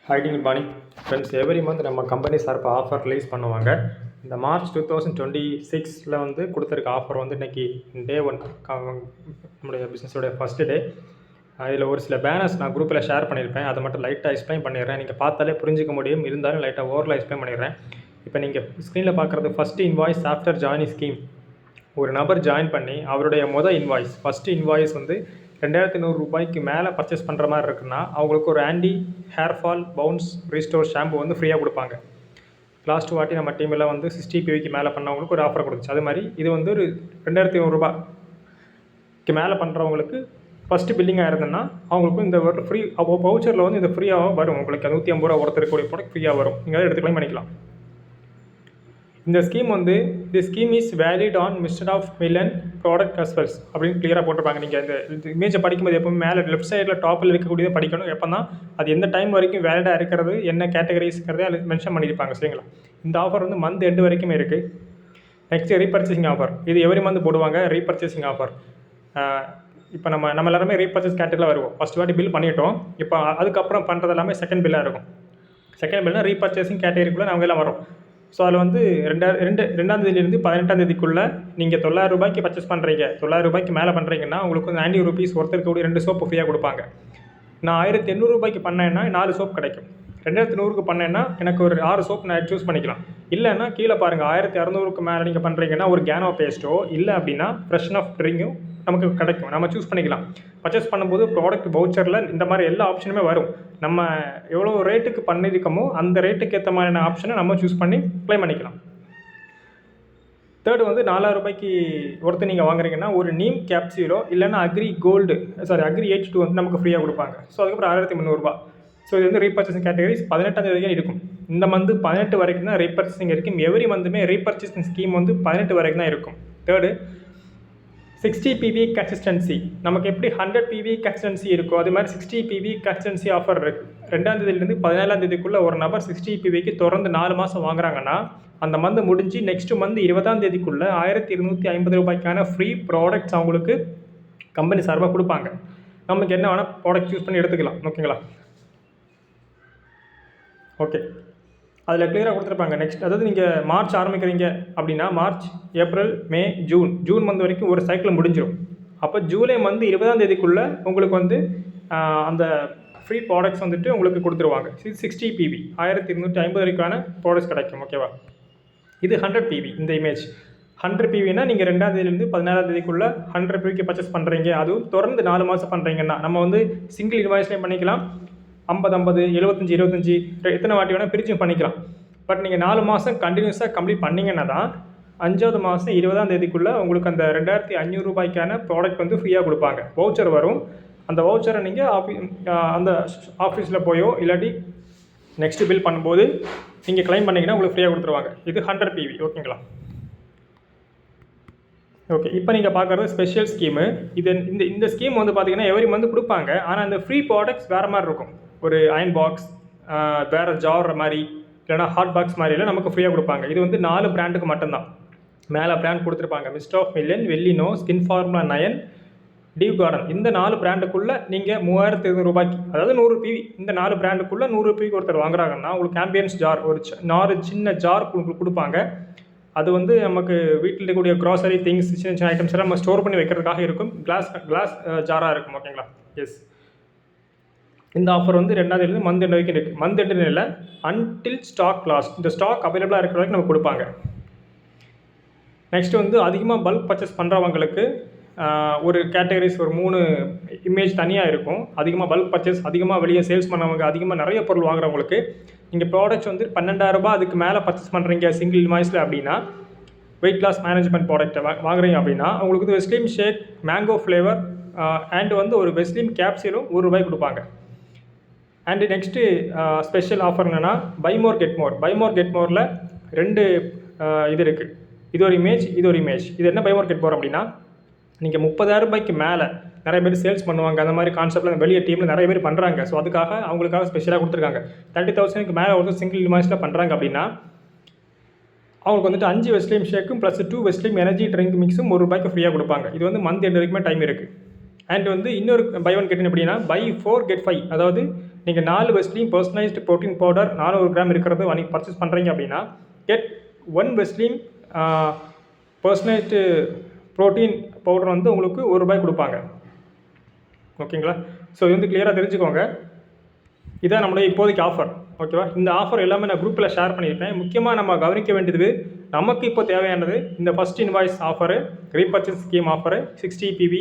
Hi good morning friends. Every month நம்ம company சார்பாக offer release பண்ணுவாங்க. இந்த மார்ச் 2026 வந்து கொடுத்துருக்க ஆஃபர் வந்து இன்றைக்கி டே 1 நம்முடைய பிஸ்னஸோடைய ஃபஸ்ட்டு டே. இதில் ஒரு சில பேனர்ஸ் நான் குரூப்பில் ஷேர் பண்ணியிருப்பேன். அதை மட்டும் லைட்டாக எக்ஸ்பிளைன் பண்ணிடுறேன். நீங்கள் பார்த்தாலே புரிஞ்சிக்க முடியும், இருந்தாலும் லைட்டாக ஓவரில் எக்ஸ்பிளைன் பண்ணிடுறேன். இப்போ நீங்கள் ஸ்க்ரீனில் பார்க்குறது first invoice after joining scheme. ஒரு நபர் ஜாயின் பண்ணி அவருடைய இன்வாய்ஸ் ஃபஸ்ட்டு இன்வாய்ஸ் வந்து 2100 ரூபாய்க்கு மேலே பர்ச்சேஸ் பண்ணுற மாதிரி இருக்குன்னா அவங்களுக்கு ஒரு anti hair fall bounce restore shampoo வந்து ஃப்ரீயாக கொடுப்பாங்க. லாஸ்ட் வாட்டி நம்ம டீமில் வந்து 60 PVக்கு மேலே பண்ணவங்களுக்கு ஒரு ஆஃபர் கொடுத்துச்சு. அது மாதிரி இது வந்து ஒரு 2100 ரூபாய்க்கு மேலே பண்ணுறவங்களுக்கு ஃபஸ்ட்டு பில்லிங்காக இருந்ததுன்னா அவங்களுக்கும் இந்த ஒரு ஃப்ரீ வவுச்சரில் வந்து இது ஃப்ரீயாக வரும். உங்களுக்கு 150 ரூபா ஒருத்தருக்கூடிய ப்ராடக்ட் ஃப்ரீயாக வரும். நீங்கள் அதை எடுத்துக்கலாம் பண்ணிக்கலாம். இந்த ஸ்கீம் வந்து scheme is valid on mister of million product customers அப்படின்னு கிளியராக போட்டிருப்பாங்க. நீங்கள் இந்த இமேஜை படிக்கும்போது எப்போவுமே மேலே லெஃப்ட் சைடில் டாப்பில் இருக்கக்கூடியது படிக்கணும். எப்போ தான் அது எந்த டைம் வரைக்கும் வேலிடாக இருக்கிறது, என்ன கேட்டகரிஸ்ங்கிறதே அது மென்ஷன் பண்ணியிருப்பாங்க. சரிங்களா? இந்த ஆஃபர் வந்து மந்த் எண்டு வரைக்குமே இருக்குது. Next repurchasing offer. இது எவ்ரி மந்த் போடுவாங்க ரீபர்ச்சேசிங் ஆஃபர். இப்போ நம்ம எல்லாருமே ரீபர்ச்சேஸ் கேட்டகரியில் வருவோம். ஃபஸ்ட் வாட்டி பில் பண்ணிட்டோம். இப்போ அதுக்கப்புறம் பண்ணுறது எல்லாமே செகண்ட் பில்லாக இருக்கும். செகண்ட் பில்னால் ரீபர்ச்சேசிங் கேட்டகரிக்குள்ளே அவங்க எல்லாம் வரும். ஸோ அதில் வந்து 2ஆம் தேதியிலேருந்து 18ஆம் தேதிக்குள்ளே நீங்கள் 900 ரூபாய்க்கு பர்ச்சேஸ் பண்ணுறீங்க, 900 ரூபாய்க்கு மேலே பண்ணுறீங்கன்னா உங்களுக்கு வந்து 90 ரூபீஸ் ஒருத்தருக்கு 2 சோப்பு ஃப்ரீயாக கொடுப்பாங்க. நான் 1800 ரூபாய்க்கு பண்ணேன்னா 4 சோப் கிடைக்கும். 2100க்கு பண்ணேன்னா எனக்கு ஒரு 6 சோப் நான் சூஸ் பண்ணிக்கலாம். இல்லைன்னா கீழே பாருங்கள், 1600க்கு மேலே நீங்கள் பண்ணுறீங்கன்னா ஒரு கேனோ பேஸ்ட்டோ இல்லை அப்படின்னா ஃப்ரெஷ் ஆஃப் ட்ரிங்கும் நமக்கு கிடைக்கும். நம்ம சூஸ் பண்ணிக்கலாம். பர்ச்சேஸ் பண்ணும்போது ப்ராடக்ட் வவுச்சரில் இந்த மாதிரி எல்லா ஆப்ஷனுமே வரும். நம்ம எவ்வளோ ரேட்டுக்கு பண்ணியிருக்கோமோ அந்த ரேட்டுக்கு ஏற்ற மாதிரியான ஆப்ஷனை நம்ம சூஸ் பண்ணி க்ளைம் பண்ணிக்கலாம். தேர்டு வந்து 4000 ரூபாய்க்கு ஒருத்தர் நீங்கள் வாங்குறீங்கன்னா ஒரு நீம் கேப்சூலோ இல்லைன்னா அக்ரி 82 வந்து நமக்கு ஃப்ரீயாக கொடுப்பாங்க. ஸோ அதுக்கப்புறம் 1300 ரூபா. ஸோ இது வந்து ரீபர்ச்சேசிங் கேட்டகரிஸ் 18ஆம் தேதி இருக்கும். இந்த மந்த் 18 வரைக்கும் தான் ரீபர்ச்சேசிங் இருக்கும். எவ்ரி மந்த்துமே ரீபர்ச்சேசிங் ஸ்கீம் வந்து 18 வரைக்கும் தான் இருக்கும். Third 60 PV consistency. நமக்கு எப்படி 100 PV கன்சிஸ்டன்சி இருக்கோ அது மாதிரி 60 PV கன்சிஸ்டன்சி ஆஃபர் இருக்குது. 2ஆம் தேதியிலேருந்து 17ஆம் தேதிக்குள்ளே ஒரு நபர் 60 PVக்கு தொடர்ந்து 4 மாதம் வாங்குறாங்கன்னா அந்த மந்த் முடிஞ்சு நெக்ஸ்ட் மந்த் 20ஆம் தேதிக்குள்ளே 1250 ரூபாய்க்கான ஃப்ரீ ப்ராடக்ட்ஸ் அவங்களுக்கு கம்பெனி சார்பாக கொடுப்பாங்க. நமக்கு என்ன வேணால் ப்ராடக்ட் யூஸ் பண்ணி எடுத்துக்கலாம். ஓகேங்களா? ஓகே, அதில் கிளியராக கொடுத்துருப்பாங்க. நெக்ஸ்ட் அதாவது நீங்கள் மார்ச் ஆரம்பிக்கிறீங்க அப்படின்னா மார்ச், ஏப்ரல், மே, ஜூன் மந்த் வரைக்கும் ஒரு சைக்கிள் முடிஞ்சிடும். அப்போ ஜூலை மந்த் 20ஆம் தேதிக்குள்ளே உங்களுக்கு வந்து அந்த ஃப்ரீ ப்ராடக்ட்ஸ் வந்துட்டு உங்களுக்கு கொடுத்துருவாங்க. 60 PV 1250 வரைக்கான ப்ராடக்ட்ஸ் கிடைக்கும். ஓகேவா? இது 100 PV. இந்த இமேஜ் 100 PVனா நீங்கள் 2ஆம் தேதியிலேருந்து 17ஆம் தேதிக்குள்ளே 100 PVக்கு பர்ச்சேஸ் பண்ணுறீங்க. அதுவும் தொடர்ந்து 4 மாதம் பண்ணுறீங்கன்னா நம்ம வந்து சிங்கிள் இன்வாய்ஸ்லேயும் பண்ணிக்கலாம். 50 75 25 எத்தனை வாட்டி வேணால் பிரிச்சும் பண்ணிக்கலாம். பட் நீங்கள் 4 மாதம் கண்டினியூஸாக கம்ப்ளீட் பண்ணிங்கன்னா தான் 5ஆவது மாதம் 20ஆம் தேதிக்குள்ளே உங்களுக்கு அந்த 2500 ரூபாய்க்கான ப்ராடக்ட் வந்து ஃப்ரீயாக கொடுப்பாங்க. வவுச்சர் வரும். அந்த வவுச்சரை நீங்கள் அந்த ஆஃபீஸில் போயோ இல்லாட்டி நெக்ஸ்ட் பில் பண்ணும்போது நீங்கள் கிளைம் பண்ணிங்கன்னா உங்களுக்கு ஃப்ரீயாக கொடுத்துருவாங்க. இது 100 PV. ஓகேங்களா? ஓகே, இப்போ நீங்கள் பார்க்குறது ஸ்பெஷல் ஸ்கீமு. இந்த ஸ்கீம் வந்து பார்த்தீங்கன்னா எவ்ரி மந்த் கொடுப்பாங்க. ஆனால் இந்த ஃப்ரீ ப்ராடக்ட்ஸ் வேறு மாதிரி இருக்கும். ஒரு அயன் பாக்ஸ், வேறு ஜார் மாதிரி இல்லைனா ஹாட் பாக்ஸ் மாதிரிலாம் நமக்கு ஃப்ரீயாக கொடுப்பாங்க. இது வந்து 4 பிராண்டுக்கு மட்டும்தான். மேலே பிராண்ட் கொடுத்துருப்பாங்க. மிஸ்டர் ஆஃப் மில்லியன், வெல்லினோ, ஸ்கின் ஃபார்முலா 9, டிவ் கார்டன். இந்த 4 பிராண்டுக்குள்ளே நீங்கள் 3200 ரூபாய்க்கு, அதாவது 100 PV, இந்த 4 பிராண்டுக்குள்ளே 100 PVக்கு ஒருத்தர் வாங்குறாங்கன்னா உங்களுக்கு ஆம்பியன்ஸ் ஜார், ஒரு சின்ன ஜார் கொடுப்பாங்க. அது வந்து நமக்கு வீட்டில் இருக்கக்கூடிய க்ராசரி திங்ஸ், சின்ன சின்ன ஐட்டம்ஸ் எல்லாம் நம்ம ஸ்டோர் பண்ணி வைக்கிறதுக்காக இருக்கும். கிளாஸ் ஜாராக இருக்கும். ஓகேங்களா? எஸ், இந்த ஆஃபர் வந்து 2ஆம் தேதியிலேருந்து மந்த் எண்டு வரைக்கும் இருக்குது. மந்த் எண்டு இல்லை, அன்டில் ஸ்டாக் லாஸ்ட். இந்த ஸ்டாக் அவைலபிளாக இருக்கிற வரைக்கும் நமக்கு கொடுப்பாங்க. நெக்ஸ்ட் வந்து அதிகமாக பல்க் பர்ச்சேஸ் பண்ணுறவங்களுக்கு ஒரு கேட்டகரிஸ் ஒரு 3 இமேஜ் தனியாக இருக்கும். அதிகமாக பல்க் பர்ச்சேஸ், அதிகமாக வெளியே சேல்ஸ் பண்ணவங்க, அதிகமாக நிறைய பொருள் வாங்குறவங்களுக்கு நீங்கள் ப்ராடக்ட்ஸ் வந்து 12000 ரூபாய் அதுக்கு மேலே பர்ச்சேஸ் பண்ணுறீங்க சிங்கிள் இன்வாய்ஸில் அப்படின்னா, வெயிட் லாஸ் மேனேஜ்மெண்ட் ப்ராடக்ட்டை வாங்குறீங்க அப்படின்னா அவங்களுக்கு வந்து வெஸ்லீம் ஷேக் மேங்கோ ஃப்ளேவர் அண்ட் வந்து ஒரு வெஸ்லீம் கேப்சூலும் ₹1 கொடுப்பாங்க. அண்டு நெக்ஸ்ட்டு ஸ்பெஷல் ஆஃபர் என்னென்னா பை மோர் கெட் மோரில் 2 இது இருக்குது. இது ஒரு இமேஜ், இது ஒரு இமேஜ். இது என்ன பை மோர் கெட் மோர் அப்படின்னா, நீங்கள் 30,000 ரூபாய்க்கு மேலே நிறைய பேர் சேல்ஸ் பண்ணுவாங்க. அந்த மாதிரி கான்செப்டில் வெளியே டீமில் நிறைய பேர் பண்ணுறாங்க. ஸோ அதுக்காக அவங்களுக்காக ஸ்பெஷலாக கொடுத்துருக்காங்க. 30,000க்கு மேலே ஒரு சிங்கிள் இன்வாய்ஸில் பண்ணுறாங்க அப்படின்னா அவங்களுக்கு வந்துட்டு 5 வெஸ்லீம் ஷேக்கும் ப்ளஸ் 2 வெஸ்லீம் எனர்ஜி ட்ரிங்க் மிக்ஸும் ₹1 ஃப்ரீயாக கொடுப்பாங்க. இது வந்து மந்த் எண்டு வரைக்குமே டைம் இருக்குது. அண்ட் வந்து இன்னொரு பை ஒன் கெட் எப்படின்னா பை 4 get 5, அதாவது நீங்கள் 4 வெஸ்லீன் பர்சனலைஸ்டு ப்ரோட்டீன் பவுடர் 400 கிராம் இருக்கிறது வாங்கி பர்ச்சேஸ் பண்ணுறீங்க அப்படின்னா கெட் 1 வெஸ்லீன் பர்சனலைஸ்டு ப்ரோட்டீன் பவுடர் வந்து உங்களுக்கு ₹1 கொடுப்பாங்க. ஓகேங்களா? ஸோ இது வந்து கிளியராக தெரிஞ்சுக்கோங்க. இதான் நம்மளுடைய இப்போதைக்கு ஆஃபர். ஓகேவா? இந்த ஆஃபர் எல்லாமே நான் குரூப்பில் ஷேர் பண்ணியிருப்பேன். முக்கியமாக நம்ம கவனிக்க வேண்டியது நமக்கு இப்போ தேவையானது இந்த first invoice offer, repurchase scheme offer, 60 PV,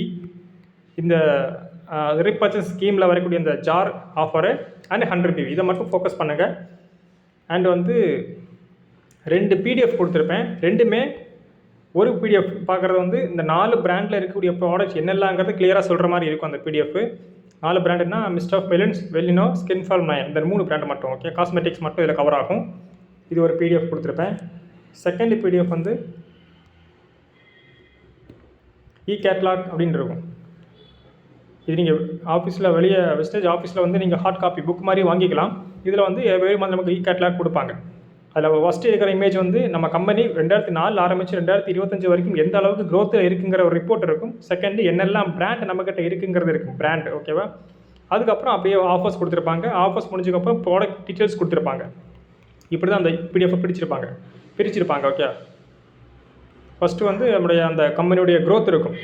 இந்த ரீபர்ச்சேஸ் ஸ்கீமில் வரக்கூடிய இந்த ஜார் ஆஃபரு அண்ட் 100 PV இதை மட்டும் ஃபோக்கஸ் பண்ணுங்கள். அண்ட் வந்து 2 PDF கொடுத்துருப்பேன். ரெண்டுமே ஒரு PDF பார்க்குறது வந்து இந்த 4 பிராண்டில் இருக்கக்கூடிய ப்ராடக்ட்ஸ் என்னெல்லாங்கிறது கிளியராக சொல்கிற மாதிரி இருக்கும் அந்த PDF. 4 பிராண்டுனா மிஸ்ட் ஆஃப் மெலன்ஸ், வெல்லினோ, ஸ்கின் ஃபார்ம் 9 இந்த 3 பிராண்டு மட்டும். ஓகே, காஸ்மெட்டிக்ஸ் மட்டும் இதில் கவர் ஆகும். இது ஒரு PDF கொடுத்துருப்பேன். செகண்ட் PDF வந்து கேட்லாக் அப்படின்னு இருக்கும். இது நீங்கள் ஆஃபீஸில் வெளியே வெஸ்டேஜ் ஆஃபீஸில் வந்து நீங்கள் ஹார்ட் காப்பி புக் மாதிரி வாங்கிக்கலாம். இதில் வந்து எவ்ரி மந்த் நமக்கு கேட்லாக் கொடுப்பாங்க. அதில் ஃபஸ்ட்டு இருக்கிற இமேஜ் வந்து நம்ம கம்பெனி 2004 ஆரம்பித்து 2025 வரைக்கும் எந்த அளவுக்கு க்ரோத் இருக்குங்கிற ஒரு ரிப்போர்ட் இருக்கும். செகண்டு என்னெல்லாம் பிராண்ட் நம்மக்கிட்ட இருக்குங்கிறது இருக்கும், பிராண்ட். ஓகேவா? அதுக்கப்புறம் அப்படியே ஆஃபர்ஸ் கொடுத்துருப்பாங்க. ஆஃபர்ஸ் முடிஞ்சதுக்கப்புறம் ப்ராடக்ட் டீட்டெயில்ஸ் கொடுத்துருப்பாங்க. இப்படி தான் அந்த PDF பிரிச்சிருப்பாங்க. ஓகே, ஃபஸ்ட்டு வந்து நம்முடைய அந்த கம்பெனியுடைய க்ரோத் இருக்கும்,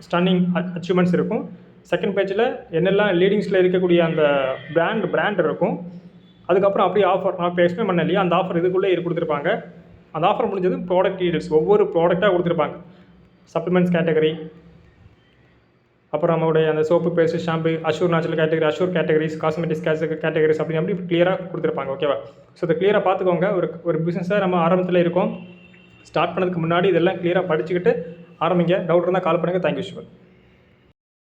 ஸ்டன்னிங் அச்சீவ்மெண்ட்ஸ் இருக்கும். செகண்ட் பேஜில் என்னெல்லாம் லீடிங்ஸில் இருக்கக்கூடிய அந்த பிராண்ட் இருக்கும். அதுக்கப்புறம் அப்படியே ஆஃபர் நான் இப்போ எக்ஸ்பிளைன் பண்ண இல்லையா, அந்த ஆஃபர் இதுக்குள்ளே கொடுத்துருப்பாங்க. அந்த ஆஃபர் முடிஞ்சது ப்ராடக்ட் டீட்டெயில்ஸ் ஒவ்வொரு ப்ராடக்டாக கொடுத்துருப்பாங்க. சப்ளிமெண்ட்ஸ் கேட்டகரி, அப்புறம் நம்மளுடைய அந்த soap, paste, shampoo, Assure natural category, Assure categories, cosmetics categories அப்படி கிளியராக கொடுத்துருப்பாங்க. ஓகேவா? ஸோ இதை கிளியராக பார்த்துக்கோங்க. ஒரு பிஸ்னஸாக நம்ம ஆரம்பத்தில் இருக்கோம். ஸ்டார்ட் பண்ணதுக்கு முன்னாடி இதெல்லாம் கிளியராக படிச்சுக்கிட்டு ஆரம்பிங்க. டவுட் இருந்தால் கால் பண்ணுங்கள். Thank you sure.